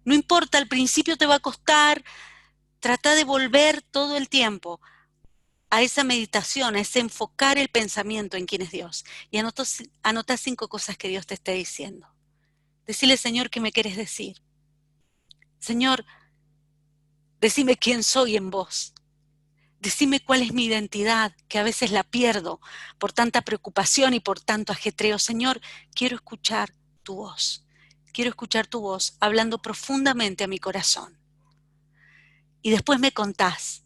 No importa, al principio te va a costar, trata de volver todo el tiempo a esa meditación, a ese enfocar el pensamiento en quién es Dios. Y anota 5 cosas que Dios te esté diciendo. Decile, Señor, ¿qué me quieres decir? Señor, decime quién soy en vos. Decime cuál es mi identidad, que a veces la pierdo por tanta preocupación y por tanto ajetreo. Señor, quiero escuchar tu voz. Quiero escuchar tu voz hablando profundamente a mi corazón. Y después me contás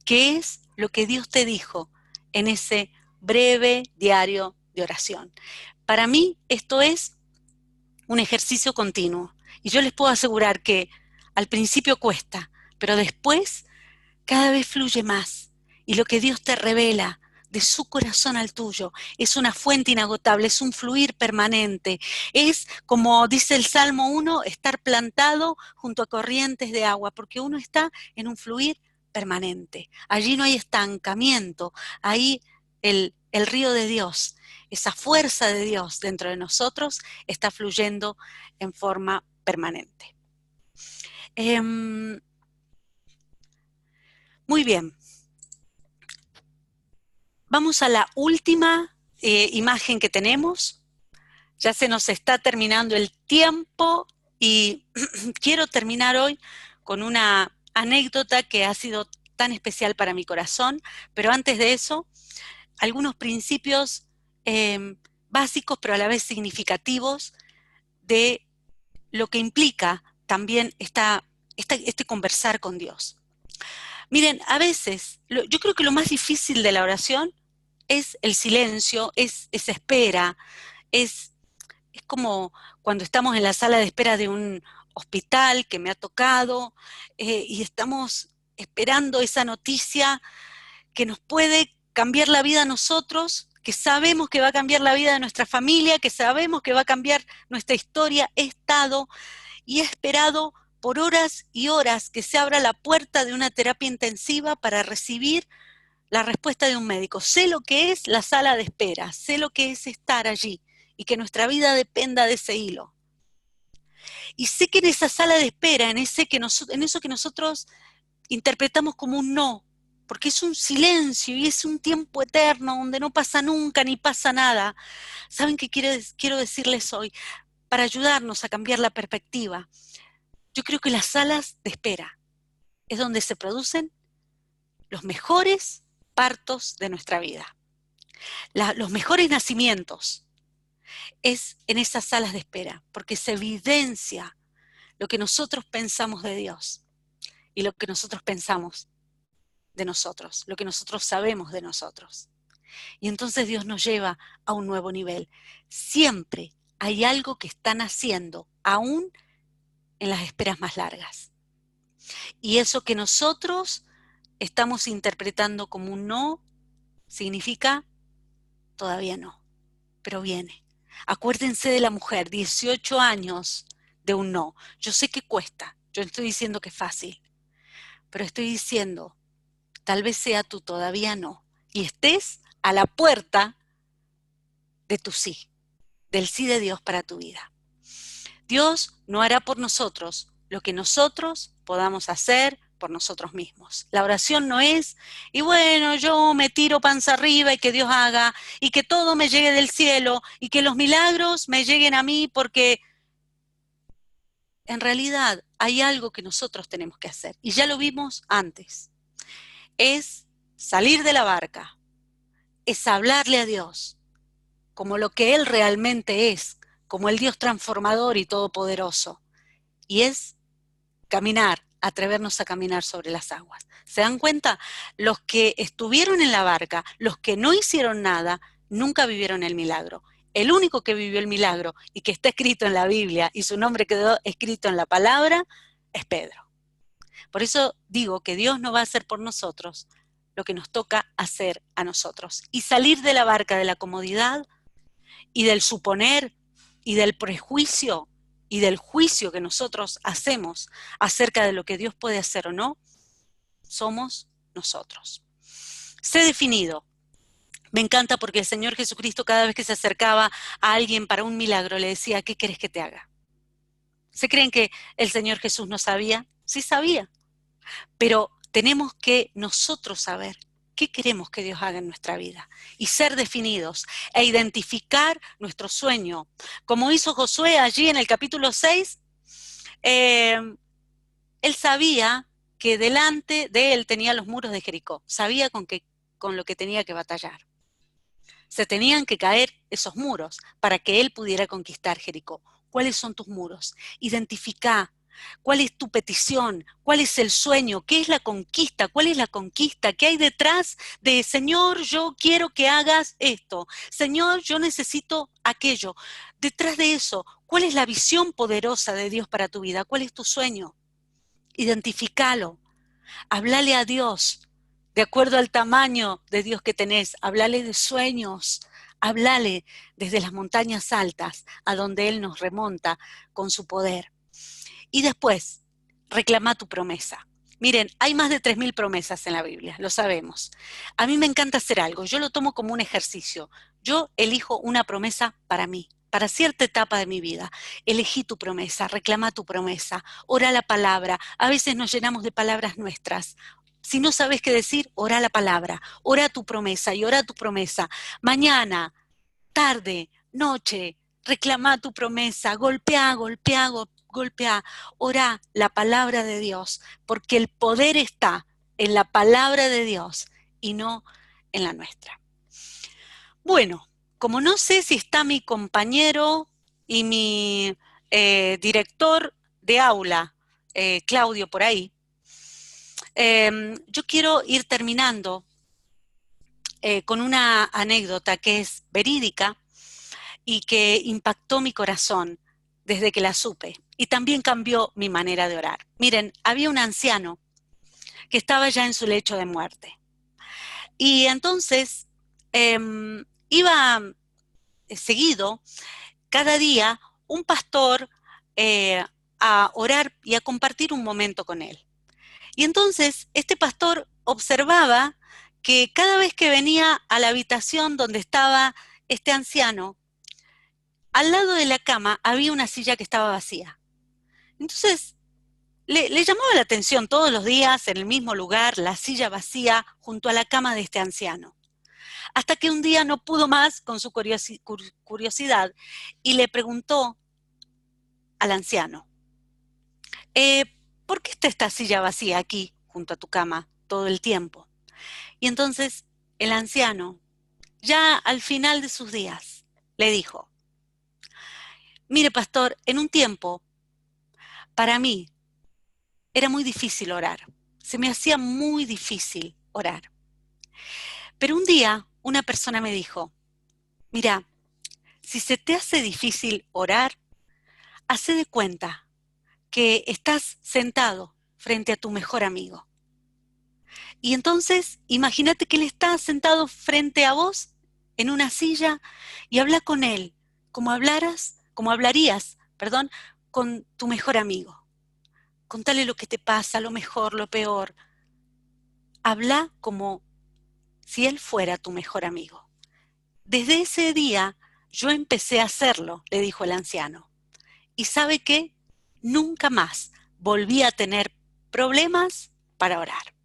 qué es lo que Dios te dijo en ese breve diario de oración. Para mí esto es un ejercicio continuo. Y yo les puedo asegurar que Al principio cuesta, pero después cada vez fluye más. Y lo que Dios te revela de su corazón al tuyo es una fuente inagotable, es un fluir permanente. Es, como dice el Salmo 1, estar plantado junto a corrientes de agua, porque uno está en un fluir permanente. Allí no hay estancamiento, ahí el río de Dios, esa fuerza de Dios dentro de nosotros está fluyendo en forma permanente. Muy bien. Vamos a la última imagen que tenemos. Ya se nos está terminando el tiempo y quiero terminar hoy con una anécdota que ha sido tan especial para mi corazón, pero antes de eso, algunos principios básicos, pero a la vez significativos, de lo que implica también este conversar con Dios. Miren, a veces, yo creo que lo más difícil de la oración es el silencio, es esa espera, es como cuando estamos en la sala de espera de un hospital que me ha tocado y estamos esperando esa noticia que nos puede cambiar la vida a nosotros, que sabemos que va a cambiar la vida de nuestra familia, que sabemos que va a cambiar nuestra historia. He estado y he esperado por horas y horas que se abra la puerta de una terapia intensiva para recibir la respuesta de un médico. Sé lo que es la sala de espera, sé lo que es estar allí y que nuestra vida dependa de ese hilo. Y sé que en esa sala de espera, en eso que nosotros interpretamos como un no, porque es un silencio y es un tiempo eterno donde no pasa nunca ni pasa nada. ¿Saben qué quiero decirles hoy? Para ayudarnos a cambiar la perspectiva. Yo creo que las salas de espera es donde se producen los mejores partos de nuestra vida. Los mejores nacimientos es en esas salas de espera, porque se evidencia lo que nosotros pensamos de Dios y lo que nosotros pensamos de nosotros, lo que nosotros sabemos de nosotros. Y entonces Dios nos lleva a un nuevo nivel. Siempre hay algo que están haciendo, aún en las esperas más largas. Y eso que nosotros estamos interpretando como un no, significa todavía no, pero viene. Acuérdense de la mujer, 18 años de un no. Yo sé que cuesta, yo no estoy diciendo que es fácil, pero estoy diciendo, tal vez sea tu todavía no, y estés a la puerta de tu sí, del sí de Dios para tu vida. Dios no hará por nosotros lo que nosotros podamos hacer por nosotros mismos. La oración no es, y bueno, yo me tiro panza arriba y que Dios haga, y que todo me llegue del cielo, y que los milagros me lleguen a mí, porque en realidad hay algo que nosotros tenemos que hacer, y ya lo vimos antes. Es salir de la barca, es hablarle a Dios como lo que Él realmente es, como el Dios transformador y todopoderoso, y es caminar, atrevernos a caminar sobre las aguas. ¿Se dan cuenta? Los que estuvieron en la barca, los que no hicieron nada, nunca vivieron el milagro. El único que vivió el milagro y que está escrito en la Biblia y su nombre quedó escrito en la palabra es Pedro. Por eso digo que Dios no va a hacer por nosotros lo que nos toca hacer a nosotros. Y salir de la barca de la comodidad y del suponer y del prejuicio y del juicio que nosotros hacemos acerca de lo que Dios puede hacer o no, somos nosotros. Sé definido. Me encanta porque el Señor Jesucristo cada vez que se acercaba a alguien para un milagro le decía, ¿qué querés que te haga? ¿Se creen que el Señor Jesús no sabía? Sí sabía, pero tenemos que nosotros saber qué queremos que Dios haga en nuestra vida y ser definidos e identificar nuestro sueño. Como hizo Josué allí en el capítulo 6, él sabía que delante de él tenía los muros de Jericó, sabía con lo que tenía que batallar. Se tenían que caer esos muros para que él pudiera conquistar Jericó. ¿Cuáles son tus muros? Identifica. ¿Cuál es tu petición? ¿Cuál es el sueño? ¿Qué es la conquista? ¿Cuál es la conquista? ¿Qué hay detrás de, Señor, yo quiero que hagas esto? Señor, yo necesito aquello. Detrás de eso, ¿cuál es la visión poderosa de Dios para tu vida? ¿Cuál es tu sueño? identificalo, hablale a Dios, de acuerdo al tamaño de Dios que tenés, hablale de sueños, hablale desde las montañas altas, a donde Él nos remonta con su poder. Y después, reclama tu promesa. Miren, hay más de 3000 promesas en la Biblia, lo sabemos. A mí me encanta hacer algo, yo lo tomo como un ejercicio. Yo elijo una promesa para mí, para cierta etapa de mi vida. Elegí tu promesa, reclama tu promesa, ora la palabra. A veces nos llenamos de palabras nuestras. Si no sabes qué decir, ora la palabra, ora tu promesa y ora tu promesa. Mañana, tarde, noche, reclama tu promesa, golpea, golpea, golpea, ora la palabra de Dios, porque el poder está en la palabra de Dios y no en la nuestra. Bueno, como no sé si está mi compañero y mi director de aula, Claudio, por ahí, yo quiero ir terminando con una anécdota que es verídica y que impactó mi corazón desde que la supe y también cambió mi manera de orar. Miren, había un anciano que estaba ya en su lecho de muerte y entonces iba seguido cada día un pastor a orar y a compartir un momento con él. Y entonces este pastor observaba que cada vez que venía a la habitación donde estaba este anciano, al lado de la cama había una silla que estaba vacía. Entonces le llamaba la atención todos los días en el mismo lugar, la silla vacía junto a la cama de este anciano. Hasta que un día no pudo más con su curiosidad y le preguntó al anciano, ¿por qué está esta silla vacía aquí junto a tu cama todo el tiempo? Y entonces el anciano, ya al final de sus días, le dijo, mire pastor, en un tiempo, para mí, era muy difícil orar. Se me hacía muy difícil orar. Pero un día una persona me dijo, mira, si se te hace difícil orar, hace de cuenta que estás sentado frente a tu mejor amigo. Y entonces, imagínate que él está sentado frente a vos en una silla y habla con él, como hablarías, perdón, con tu mejor amigo. Contale lo que te pasa, lo mejor, lo peor. Habla como si él fuera tu mejor amigo. Desde ese día yo empecé a hacerlo, le dijo el anciano. ¿Y sabe qué? Nunca más volví a tener problemas para orar.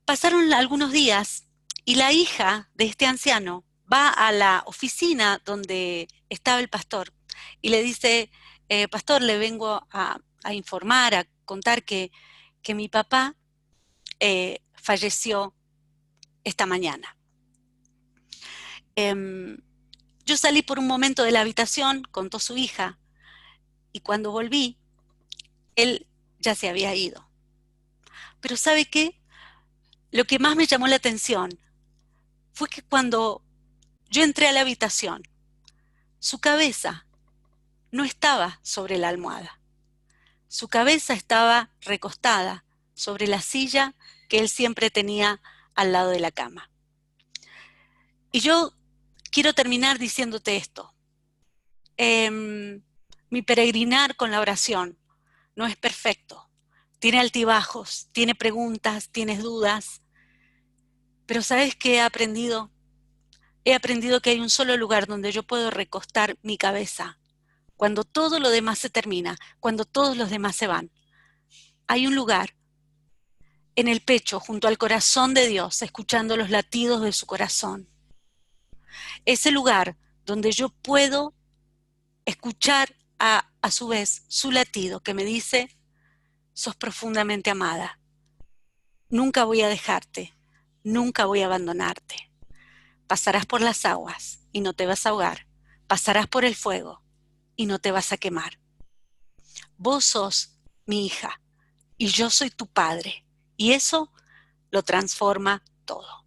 Pasaron algunos días y la hija de este anciano va a la oficina donde estaba el pastor y le dice, pastor, le vengo a informar, a contar que mi papá falleció esta mañana. Yo salí por un momento de la habitación, contó su hija, y cuando volví, él ya se había ido. Pero ¿sabe qué? Lo que más me llamó la atención fue que cuando yo entré a la habitación, su cabeza no estaba sobre la almohada. Su cabeza estaba recostada sobre la silla que él siempre tenía al lado de la cama. Y yo quiero terminar diciéndote esto. Mi peregrinar con la oración no es perfecto. Tiene altibajos, tiene preguntas, tiene dudas. Pero ¿sabes qué he aprendido? He aprendido que hay un solo lugar donde yo puedo recostar mi cabeza. Cuando todo lo demás se termina, cuando todos los demás se van. Hay un lugar en el pecho, junto al corazón de Dios, escuchando los latidos de su corazón. Ese lugar donde yo puedo escuchar a su vez su latido que me dice, sos profundamente amada. Nunca voy a dejarte, nunca voy a abandonarte. Pasarás por las aguas y no te vas a ahogar. Pasarás por el fuego y no te vas a quemar. Vos sos mi hija y yo soy tu padre. Y eso lo transforma todo.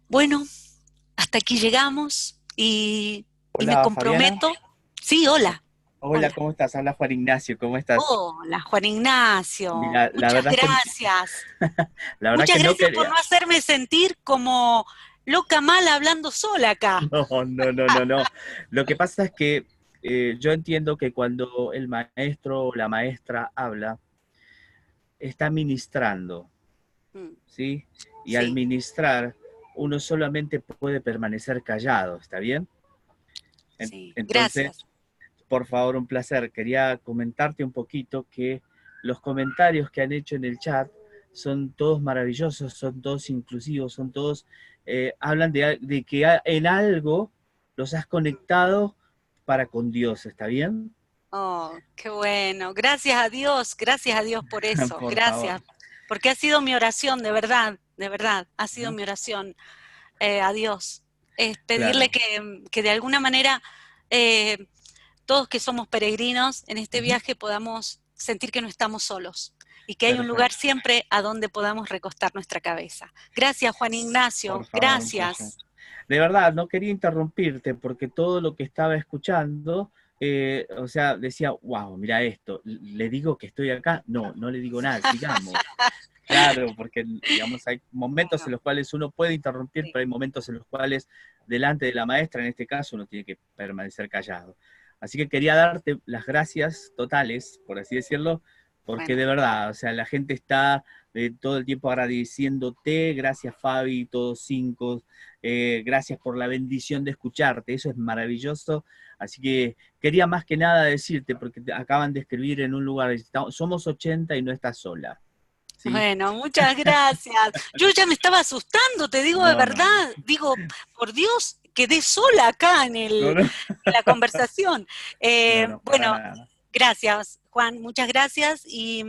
Bueno, hasta aquí llegamos y me Hola Fabiana, comprometo. Sí, hola. Hola, Hola. ¿cómo estás? Habla Juan Ignacio, ¿cómo estás? Hola, Juan Ignacio. Mira, Muchas gracias. la verdad Muchas que no gracias por quería. no hacerme sentir como loca mal hablando sola acá. No, no, no, no, no. Lo que pasa es que yo entiendo que cuando el maestro o la maestra habla, está ministrando, Mm, ¿sí? Y al sí, ministrar, uno solamente puede permanecer callado, ¿está bien? sí. Entonces, Gracias. por favor, un placer. Quería comentarte un poquito que los comentarios que han hecho en el chat son todos maravillosos, son todos inclusivos, son todos, hablan de que en algo los has conectado para con Dios, ¿está bien? Oh, qué bueno. Gracias a Dios por eso. Por favor. Gracias. Porque ha sido mi oración, de verdad, ha sido mi oración a Dios. Es pedirle Claro. que de alguna manera eh, todos que somos peregrinos en este Ujú. viaje podamos sentir que no estamos solos y que hay un lugar Perfecto. siempre a donde podamos recostar nuestra cabeza. Gracias, Juan Por Ignacio. favor, un placer. Gracias. De verdad, no quería interrumpirte porque todo lo que estaba escuchando, o sea, decía, wow, mira esto, ¿le digo que estoy acá? No, no le digo nada, sigamos. Claro, porque digamos hay momentos en Bueno, los cuales uno puede interrumpir, sí, pero hay momentos en los cuales delante de la maestra, en este caso, uno tiene que permanecer callado. Así que quería darte las gracias totales, por así decirlo, porque bueno, de verdad, o sea, la gente está todo el tiempo agradeciéndote, gracias Fabi, todos cinco, gracias por la bendición de escucharte, eso es maravilloso. Así que quería más que nada decirte, porque te acaban de escribir en un lugar, somos 80 y no estás sola. ¿Sí? bueno, muchas gracias. Yo ya me estaba asustando, te digo de No, no, no. verdad. Digo, por Dios, quedé sola acá No, no, en la conversación. no, no, para Bueno, nada. gracias, Juan, muchas gracias. Y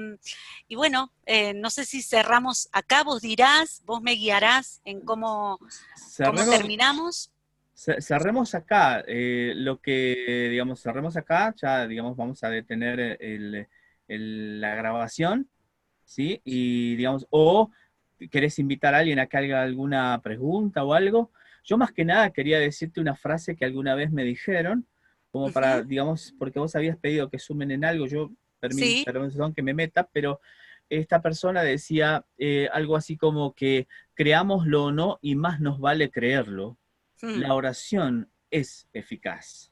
bueno, no sé si cerramos acá, vos dirás, vos me guiarás en cómo Cerremos, terminamos. cerremos acá. Lo que, digamos, cerremos acá, ya, digamos, vamos a detener la grabación, ¿sí? Y, digamos, o querés invitar a alguien a que haga alguna pregunta o algo. Yo más que nada quería decirte una frase que alguna vez me dijeron, como Ujú, para, digamos, porque vos habías pedido que sumen en algo, yo, sí. perdón que me meta, pero esta persona decía algo así como que creámoslo o no y más nos vale creerlo. Mm, La oración es eficaz.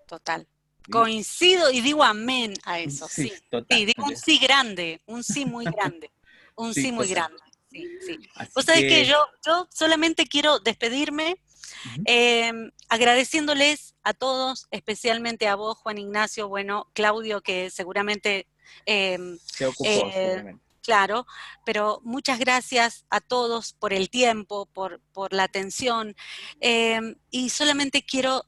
total. ¿Sí? Coincido y digo amén a eso, Sí, sí. Sí, total. digo un sí grande, un sí muy grande, un Sí, sí muy total. grande. Sí, sí. Vos Así sabés que que, yo solamente quiero despedirme ujú, agradeciéndoles a todos, especialmente a vos, Juan Ignacio, bueno, Claudio, que seguramente, eh, se ocupó, eh, seguramente. claro, pero muchas gracias a todos por el tiempo, por la atención, y solamente quiero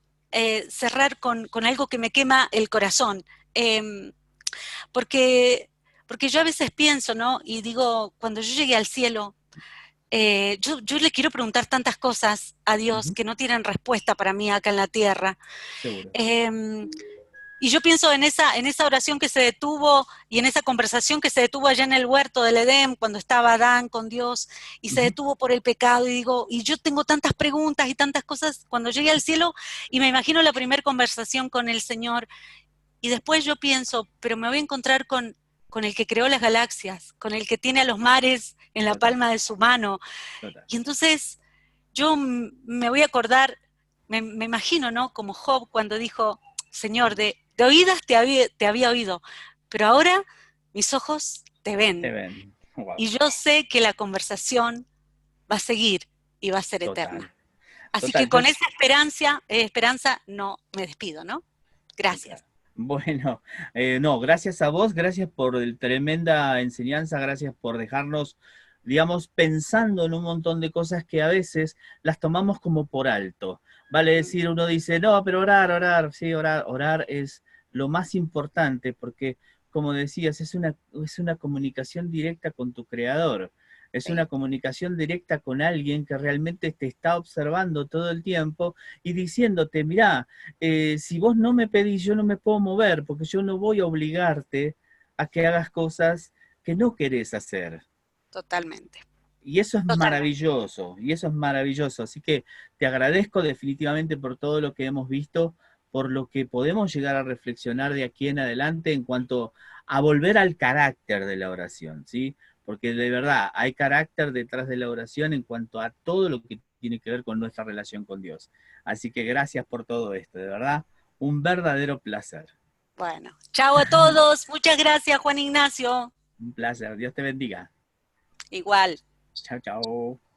cerrar con algo que me quema el corazón, eh, porque, porque yo a veces pienso, ¿no? Y digo, cuando yo llegué al cielo, yo le quiero preguntar tantas cosas a Dios Ujú, que no tienen respuesta para mí acá en la tierra. seguro. Eh, y yo pienso en esa oración que se detuvo y en esa conversación que se detuvo allá en el huerto del Edén, cuando estaba Adán con Dios y se Ujú. detuvo por el pecado. Y digo, y yo tengo tantas preguntas y tantas cosas cuando llegué al cielo y me imagino la primera conversación con el Señor. Y después yo pienso, pero me voy a encontrar con el que creó las galaxias, con el que tiene a los mares en la Total, palma de su mano. total. Y entonces yo me voy a acordar, me imagino, ¿no? Como Job cuando dijo, Señor, de oídas te había oído, pero ahora mis ojos te Te ven. ven. Wow. Y yo sé que la conversación va a seguir y va a ser Total, eterna. Así que total. Yo, con esa esperanza no me despido, ¿no? claro. Gracias. Bueno, no, gracias a vos, gracias por el tremenda enseñanza, gracias por dejarnos, digamos, pensando en un montón de cosas que a veces las tomamos como por alto. Vale decir, uno dice, no, pero orar, orar, sí, orar, orar es lo más importante porque, como decías, es una comunicación directa con tu creador. Es una Sí, comunicación directa con alguien que realmente te está observando todo el tiempo y diciéndote, mirá, si vos no me pedís, yo no me puedo mover, porque yo no voy a obligarte a que hagas cosas que no querés hacer. totalmente, Y eso es totalmente. maravilloso, y eso es maravilloso. Así que te agradezco definitivamente por todo lo que hemos visto, por lo que podemos llegar a reflexionar de aquí en adelante en cuanto a volver al carácter de la oración, ¿sí? Porque de verdad hay carácter detrás de la oración en cuanto a todo lo que tiene que ver con nuestra relación con Dios. Así que gracias por todo esto, de verdad, un verdadero placer. Bueno, chao a todos. Muchas gracias, Juan Ignacio. Un placer, Dios te bendiga. Igual. Chao, chao.